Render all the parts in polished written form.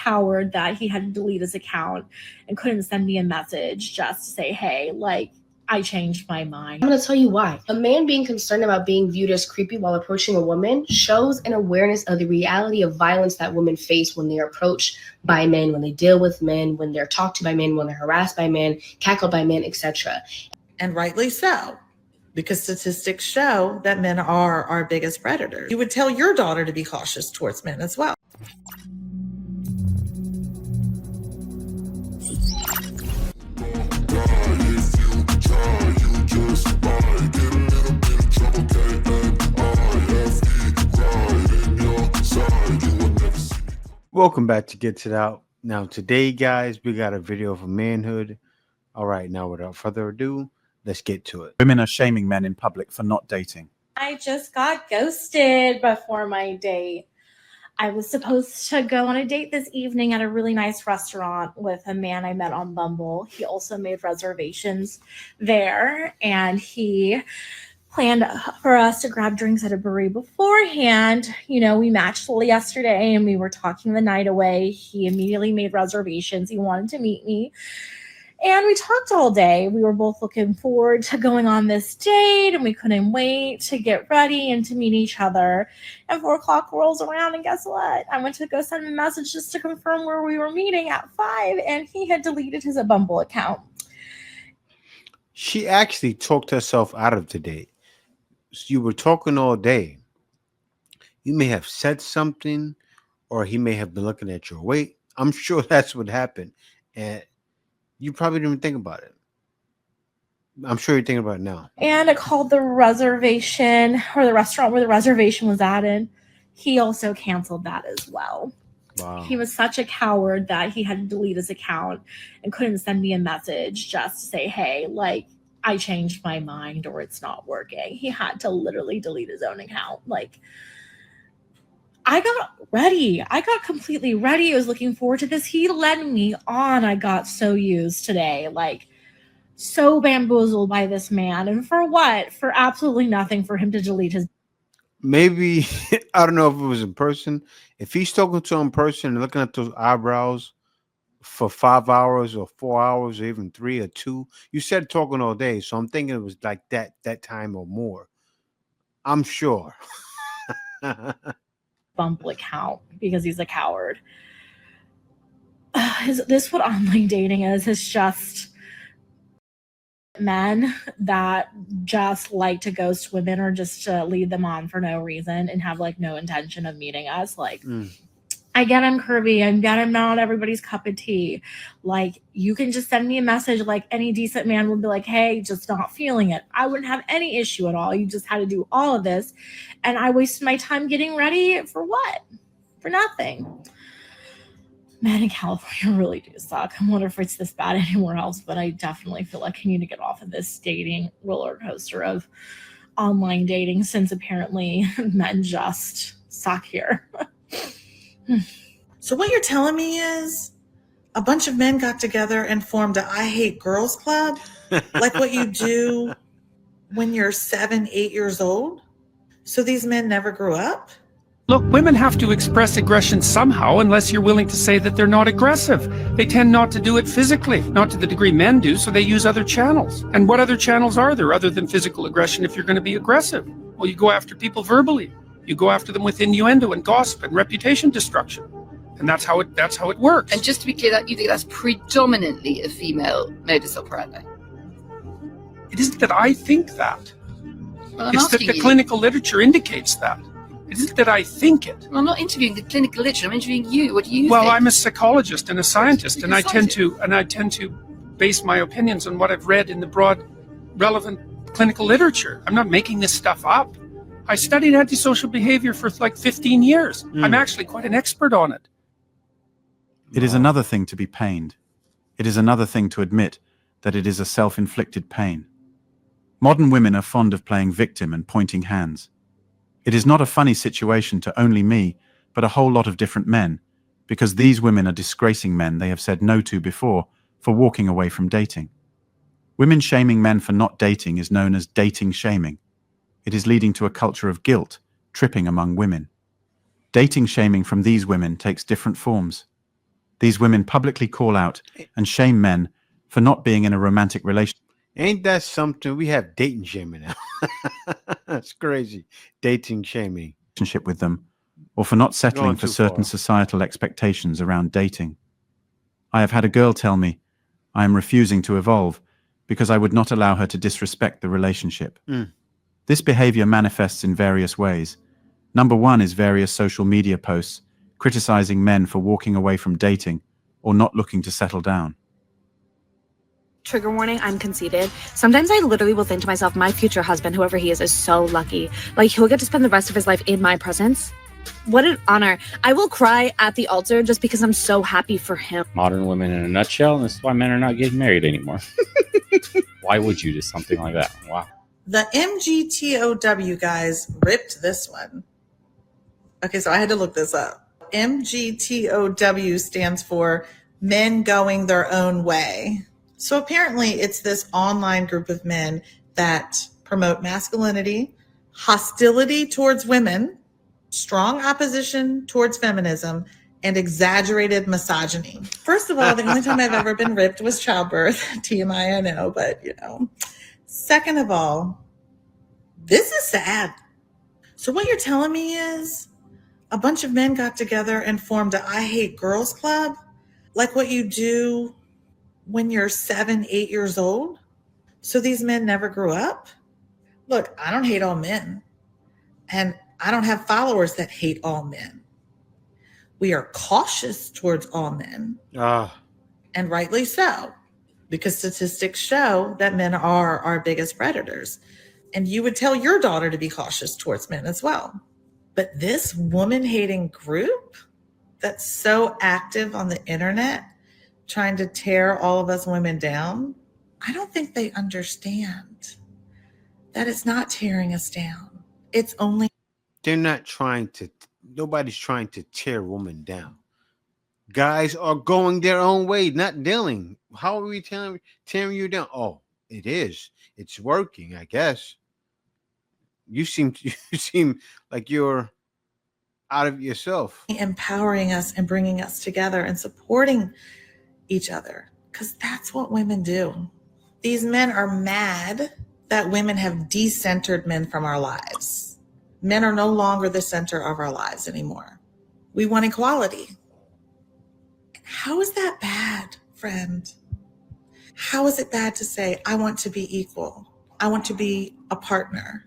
coward that he had to delete his account and couldn't send me a message just to say, hey, like, I changed my mind. I'm going to tell you why. A man being concerned about being viewed as creepy while approaching a woman shows an awareness of the reality of violence that women face when they are approached by men, when they deal with men, when they're talked to by men, when they're harassed by men, cackled by men, etc. And rightly so, because statistics show that men are our biggest predators. You would tell your daughter to be cautious towards men as well. Welcome back to Get It Out. Now today, guys, we got a video for manhood. All right, now without further ado, let's get to it. Women are shaming men in public for not dating. I just got ghosted before my date. I was supposed to go on a date this evening at a really nice restaurant with a man I met on Bumble. He also made reservations there, and he planned for us to grab drinks at a brewery beforehand. You know, we matched yesterday and we were talking the night away. He immediately made reservations. He wanted to meet me. And we talked all day. We were both looking forward to going on this date, and we couldn't wait to get ready and to meet each other. And 4 o'clock rolls around, and guess what? I went to go send him a message just to confirm where we were meeting at 5, and he had deleted his Bumble account. She actually talked herself out of the date. You were talking all day. You may have said something, or he may have been looking at your weight. I'm sure that's what happened. And you probably didn't even think about it. I'm sure you're thinking about it now. And I called the reservation, or the restaurant where the reservation was at, and he also canceled that as well. Wow. He was such a coward that he had to delete his account and couldn't send me a message just to say, hey, like, I changed my mind or it's not working. He had to literally delete his own account. Like, I got ready. I got completely ready. I was looking forward to this. He led me on. I got so used today. Like, so bamboozled by this man. And for what? For absolutely nothing, for him to delete his. Maybe, I don't know if it was in person. If he's talking to him in person and looking at those eyebrows for 5 hours or 4 hours or even 3 or 2, you said talking all day. So I'm thinking it was like that time or more. I'm sure. Bumble account because he's a coward. Is this what online dating is? It's just men that just like to ghost women or just to lead them on for no reason and have like no intention of meeting us. Like, I get I'm curvy. I get I'm not everybody's cup of tea. Like, you can just send me a message like any decent man would be like, hey, just not feeling it. I wouldn't have any issue at all. You just had to do all of this. And I wasted my time getting ready for what? For nothing. Men in California really do suck. I wonder if it's this bad anywhere else, but I definitely feel like I need to get off of this dating roller coaster of online dating, since apparently men just suck here. So what you're telling me is a bunch of men got together and formed a I Hate Girls Club, like what you do when you're 7, 8 years old? So these men never grew up? Look, women have to express aggression somehow unless you're willing to say that they're not aggressive. They tend not to do it physically, not to the degree men do, so they use other channels. And what other channels are there other than physical aggression if you're going to be aggressive? Well, you go after people verbally. You go after them with innuendo and gossip and reputation destruction. And that's how it works. And just to be clear, that you think that's predominantly a female modus operandi? It isn't that I think that. Well, it's that the clinical literature indicates that. It isn't that I think it. Well, I'm not interviewing the clinical literature. I'm interviewing you. What do you think? Well, I'm a psychologist and a scientist, and I tend to base my opinions on what I've read in the broad, relevant clinical literature. I'm not making this stuff up. I studied antisocial behavior for like 15 years. I'm actually quite an expert on it. It is another thing to be pained. It is another thing to admit that it is a self-inflicted pain. Modern women are fond of playing victim and pointing hands. It is not a funny situation to only me, but a whole lot of different men, because these women are disgracing men they have said no to before for walking away from dating. Women shaming men for not dating is known as dating shaming. It is leading to a culture of guilt, tripping among women. Dating shaming from these women takes different forms. These women publicly call out and shame men for not being in a romantic relationship Ain't that something? We have dating shaming now. That's crazy. Dating shaming. with them, or for not settling Going for too certain far. societal expectations around dating. I have had a girl tell me I am refusing to evolve because I would not allow her to disrespect the relationship. Mm. This behavior manifests in various ways. Number one is various social media posts criticizing men for walking away from dating or not looking to settle down. Trigger warning, I'm conceited. Sometimes I literally will think to myself, my future husband, whoever he is so lucky. Like, he'll get to spend the rest of his life in my presence. What an honor. I will cry at the altar just because I'm so happy for him. Modern women in a nutshell, and this is why men are not getting married anymore. Why would you do something like that? Wow. The MGTOW guys ripped this one. Okay, so I had to look this up. MGTOW stands for Men Going Their Own Way. So apparently it's this online group of men that promote masculinity, hostility towards women, strong opposition towards feminism, and exaggerated misogyny. First of all, the only time I've ever been ripped was childbirth. TMI, I know, but you know. Second of all, this is sad. So what you're telling me is a bunch of men got together and formed a I Hate Girls Club, like what you do when you're 7, 8 years old. So these men never grew up. Look, I don't hate all men. And I don't have followers that hate all men. We are cautious towards all men. And rightly so, because statistics show that men are our biggest predators. And you would tell your daughter to be cautious towards men as well. But this woman-hating group that's so active on the internet, trying to tear all of us women down, I don't think they understand that it's not tearing us down. It's only... They're not trying to, nobody's trying to tear women down. Guys are going their own way, not dealing. How are we tearing you down? Oh, it is. It's working, I guess. You seem like you're out of yourself. Empowering us and bringing us together and supporting each other, because that's what women do. These men are mad that women have decentered men from our lives. Men are no longer the center of our lives anymore. We want equality. How is that bad, friend? How is it bad to say, I want to be equal? I want to be a partner.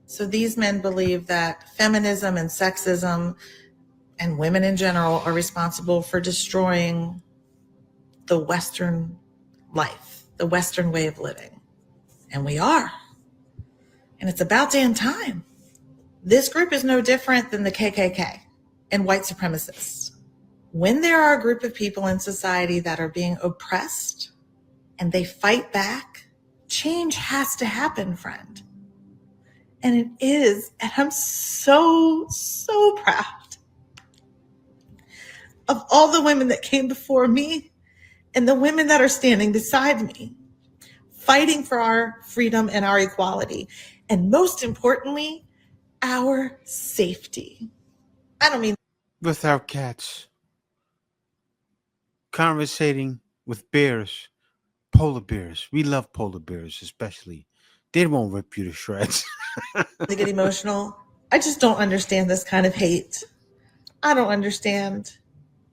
So these men believe that feminism and sexism and women in general are responsible for destroying the Western life, the Western way of living. And we are. And it's about damn time. This group is no different than the KKK and white supremacists. When there are a group of people in society that are being oppressed and they fight back, change has to happen, friend. And it is. And I'm so, so proud of all the women that came before me and the women that are standing beside me, fighting for our freedom and our equality. And most importantly, our safety. I don't mean with our cats, conversating with bears, polar bears. We love polar bears, especially. They won't rip you to shreds. to get emotional. I just don't understand this kind of hate. I don't understand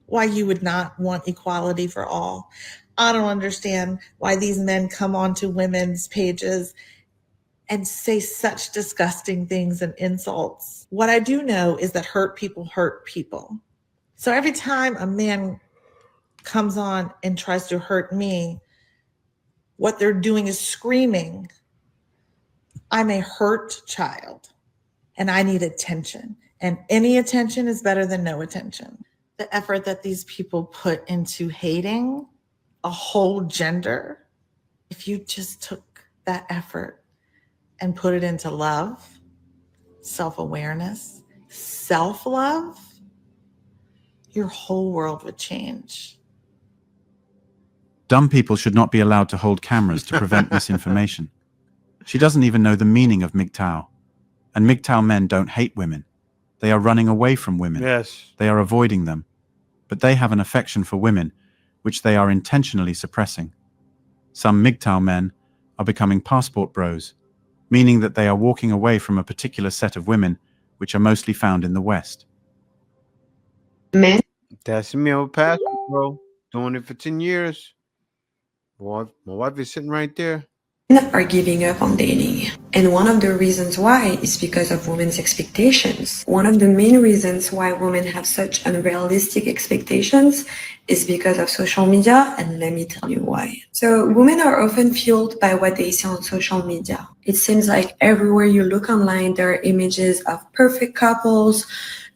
why you would not want equality for all. I don't understand why these men come onto women's pages and say such disgusting things and insults. What I do know is that hurt people hurt people. So every time a man comes on and tries to hurt me, what they're doing is screaming, I'm a hurt child and I need attention. And any attention is better than no attention. The effort that these people put into hating a whole gender, if you just took that effort and put it into love, self-awareness, self-love, your whole world would change. Dumb people should not be allowed to hold cameras to prevent misinformation. She doesn't even know the meaning of MGTOW. And MGTOW men don't hate women. They are running away from women. Yes. They are avoiding them. but they have an affection for women, which they are intentionally suppressing. Some MGTOW men are becoming passport bros, meaning that they are walking away from a particular set of women, which are mostly found in the West. Men That's me over past, bro. Doing it for 10 years. Boy, my wife is sitting right there. are giving up on dating. And one of the reasons why is because of women's expectations. One of the main reasons why women have such unrealistic expectations is because of social media, and let me tell you why. So women are often fueled by what they see on social media. It seems like everywhere you look online, there are images of perfect couples,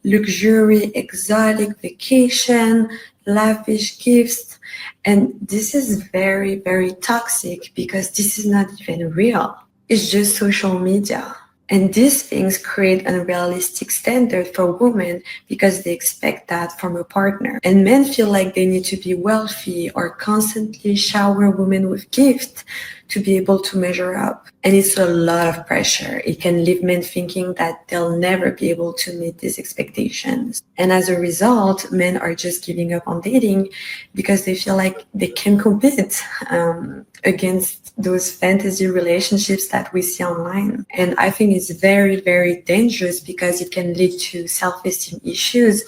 luxury, exotic vacation, lavish gifts. And this is very, very toxic because this is not even real. It's just social media. And these things create an unrealistic standard for women because they expect that from a partner. And men feel like they need to be wealthy or constantly shower women with gifts to be able to measure up. And it's a lot of pressure. It can leave men thinking that they'll never be able to meet these expectations. And as a result, men are just giving up on dating because they feel like they can compete against those fantasy relationships that we see online. And I think it's very, very dangerous because it can lead to self-esteem issues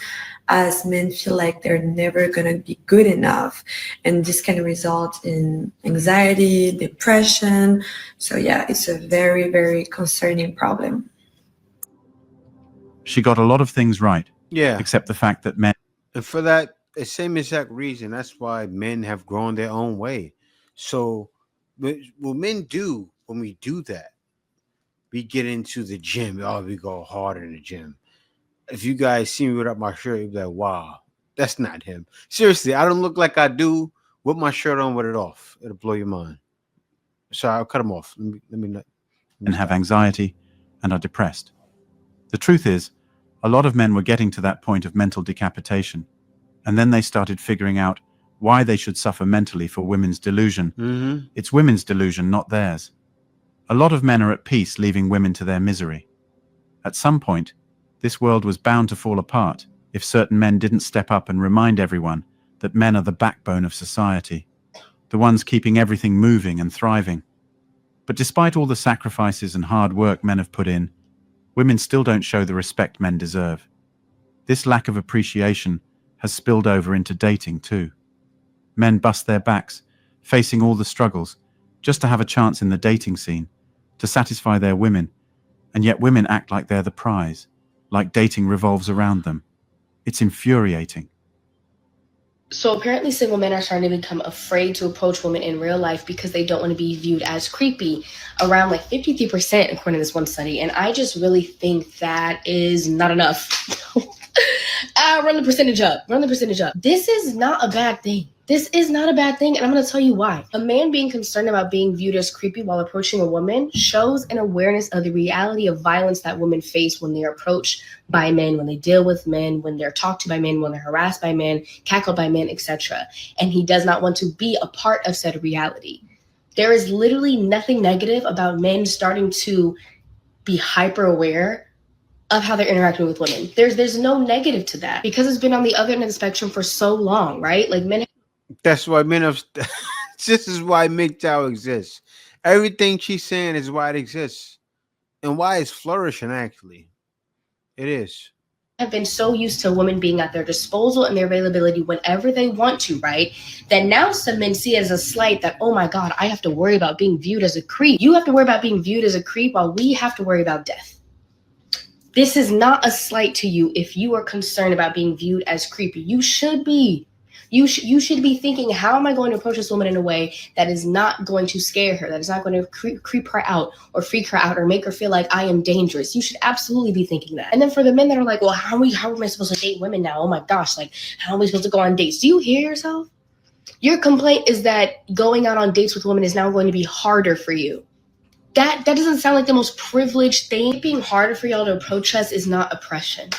as men feel like they're never going to be good enough. And this can result in anxiety, depression. So yeah, it's a very, very concerning problem. She got a lot of things right, Yeah. except the fact that men And for that the same exact reason, that's why men have grown their own way. So what men do when we do that, we get into the gym. Oh, we go hard in the gym. If you guys see me without my shirt, you'll be like, wow, that's not him. Seriously, I don't look like I do with my shirt on with it off. It'll blow your mind. Sorry, I'll cut him off. Let me have anxiety and are depressed. The truth is, a lot of men were getting to that point of mental decapitation, and then they started figuring out why they should suffer mentally for women's delusion. Mm-hmm. It's women's delusion, not theirs. A lot of men are at peace leaving women to their misery. At some point, this world was bound to fall apart if certain men didn't step up and remind everyone that men are the backbone of society, the ones keeping everything moving and thriving. But despite all the sacrifices and hard work men have put in, women still don't show the respect men deserve. This lack of appreciation has spilled over into dating too. Men bust their backs, facing all the struggles, just to have a chance in the dating scene, to satisfy their women, and yet women act like they're the prize, like dating revolves around them. It's infuriating. So apparently single men are starting to become afraid to approach women in real life because they don't want to be viewed as creepy, around like 53% according to this one study. And I just really think that is not enough. Run the percentage up. This is not a bad thing. This is not a bad thing, and I'm going to tell you why. A man being concerned about being viewed as creepy while approaching a woman shows an awareness of the reality of violence that women face when they are approached by men, when they deal with men, when they're talked to by men, when they're harassed by men, cackled by men, etc. And he does not want to be a part of said reality. There is literally nothing negative about men starting to be hyper aware of how they're interacting with women. There's no negative to that because it's been on the other end of the spectrum for so long, right? Like men. That's why men have. This is why MGTOW exists. Everything she's saying is why it exists, and why it's flourishing. Actually, it is. Have been so used to women being at their disposal and their availability whenever they want to, right? That now some men see as a slight that, oh my God, I have to worry about being viewed as a creep. You have to worry about being viewed as a creep while we have to worry about death. This is not a slight to you if you are concerned about being viewed as creepy. You should be. You should be thinking, how am I going to approach this woman in a way that is not going to scare her, that is not going to creep her out or freak her out or make her feel like I am dangerous. You should absolutely be thinking that. And then for the men that are like, well, how am I supposed to date women now? Oh my gosh, like, how am I supposed to go on dates? Do you hear yourself? Your complaint is that going out on dates with women is now going to be harder for you. That doesn't sound like the most privileged thing. Being harder for y'all to approach us is not oppression.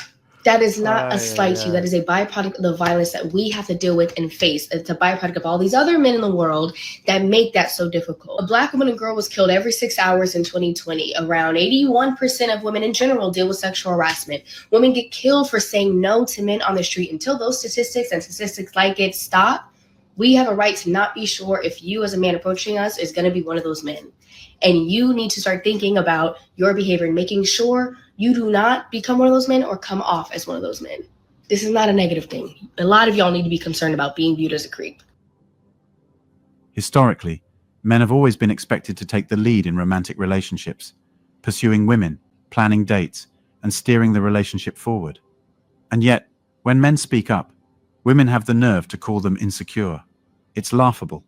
That is not a slight to you. That is a byproduct of the violence that we have to deal with and face. It's a byproduct of all these other men in the world that make that so difficult. A Black woman and girl was killed every 6 hours in 2020. Around 81% of women in general deal with sexual harassment. Women get killed for saying no to men on the street. Until those statistics and statistics like it stop, we have a right to not be sure if you as a man approaching us is going to be one of those men. And you need to start thinking about your behavior and making sure you do not become one of those men or come off as one of those men. This is not a negative thing. A lot of y'all need to be concerned about being viewed as a creep. Historically, men have always been expected to take the lead in romantic relationships, pursuing women, planning dates, and steering the relationship forward. And yet, when men speak up, women have the nerve to call them insecure. It's laughable.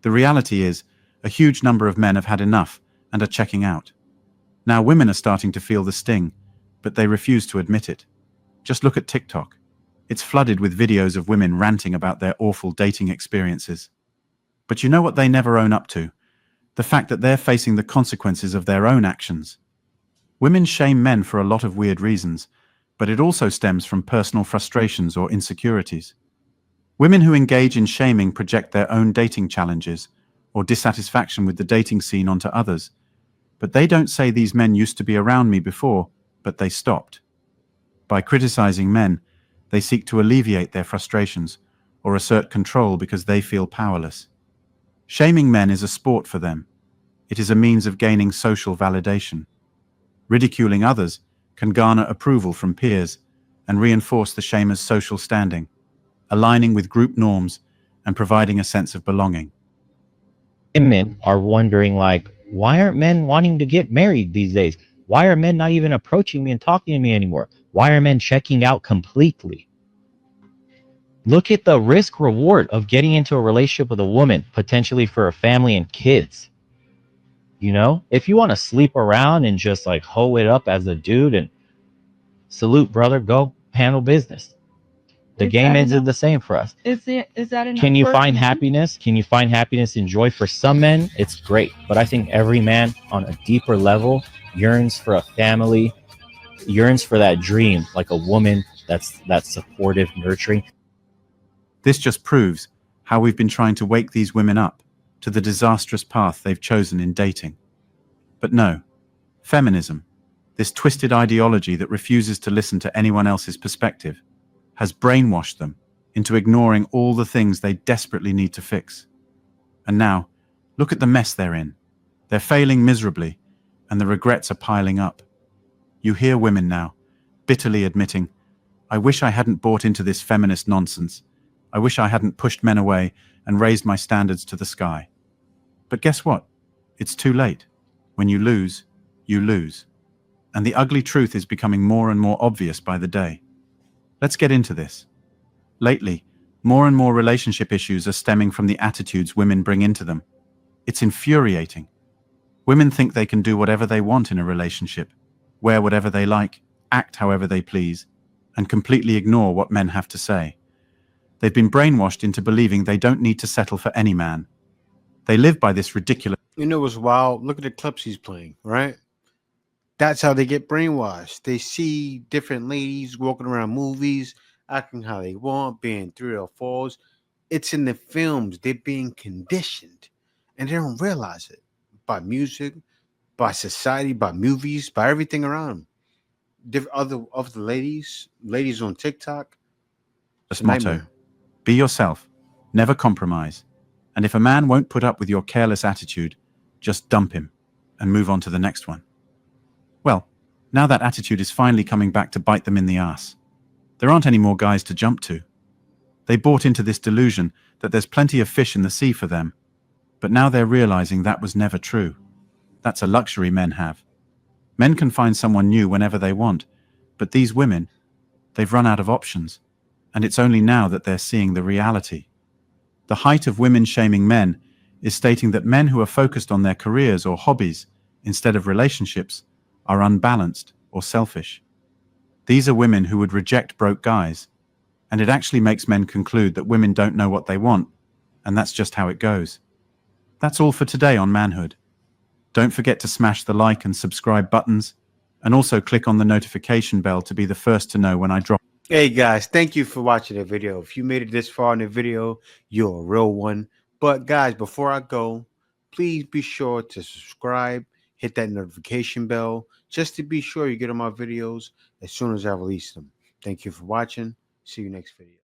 The reality is, a huge number of men have had enough and are checking out. Now women are starting to feel the sting, but they refuse to admit it. Just look at TikTok. It's flooded with videos of women ranting about their awful dating experiences. But you know what they never own up to? The fact that they're facing the consequences of their own actions. Women shame men for a lot of weird reasons, but it also stems from personal frustrations or insecurities. Women who engage in shaming project their own dating challenges or dissatisfaction with the dating scene onto others. But they don't say these men used to be around me before, but they stopped. By criticizing men, they seek to alleviate their frustrations or assert control because they feel powerless. Shaming men is a sport for them. It is a means of gaining social validation. Ridiculing others can garner approval from peers and reinforce the shamer's social standing, aligning with group norms and providing a sense of belonging. Women are wondering, like, why aren't men wanting to get married these days? Why are men not even approaching me and talking to me anymore? Why are men checking out completely? Look at the risk reward of getting into a relationship with a woman, potentially for a family and kids. You know, if you want to sleep around and just like hoe it up as a dude, and salute, brother, go handle business. The game ends the same for us. Is that enough? Can you find happiness? Can you find happiness and joy? For some men, it's great. But I think every man on a deeper level yearns for a family, yearns for that dream, like a woman that's supportive, nurturing. This just proves how we've been trying to wake these women up to the disastrous path they've chosen in dating. But no, feminism, this twisted ideology that refuses to listen to anyone else's perspective, has brainwashed them into ignoring all the things they desperately need to fix. And now, look at the mess they're in. They're failing miserably, and the regrets are piling up. You hear women now, bitterly admitting, "I wish I hadn't bought into this feminist nonsense. I wish I hadn't pushed men away and raised my standards to the sky." But guess what? It's too late. When you lose, you lose. And the ugly truth is becoming more and more obvious by the day. Let's get into this. Lately, more and more relationship issues are stemming from the attitudes women bring into them. It's infuriating. Women think they can do whatever they want in a relationship, wear whatever they like, act however they please, and completely ignore what men have to say. They've been brainwashed into believing they don't need to settle for any man. They live by this ridiculous... You know what's wild? Look at the clips he's playing, right? That's how they get brainwashed. They see different ladies walking around movies, acting how they want, being 3 or 4s. It's in the films. They're being conditioned, and they don't realize it. By music, by society, by movies, by everything around them. Other ladies on TikTok. This motto: be yourself, never compromise. And if a man won't put up with your careless attitude, just dump him and move on to the next one. Well, now that attitude is finally coming back to bite them in the ass. There aren't any more guys to jump to. They bought into this delusion that there's plenty of fish in the sea for them, but now they're realizing that was never true. That's a luxury men have. Men can find someone new whenever they want, but these women, they've run out of options, and it's only now that they're seeing the reality. The height of women shaming men is stating that men who are focused on their careers or hobbies instead of relationships are unbalanced or selfish. These are women who would reject broke guys, and it actually makes men conclude that women don't know what they want, and that's just how it goes. That's all for today on Manhood. Don't forget to smash the like and subscribe buttons, And also click on the notification bell to be the first to know when I drop. Hey guys, thank you for watching the video. If you made it this far in the video, you're a real one. But guys, before I go, please be sure to subscribe, hit that notification bell, just to be sure you get on my videos as soon as I release them. Thank you for watching. See you next video.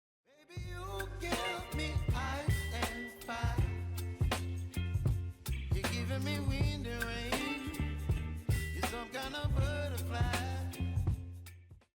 Baby, you give me ice and fire. You're giving me wind and rain. You're some kind of butterfly.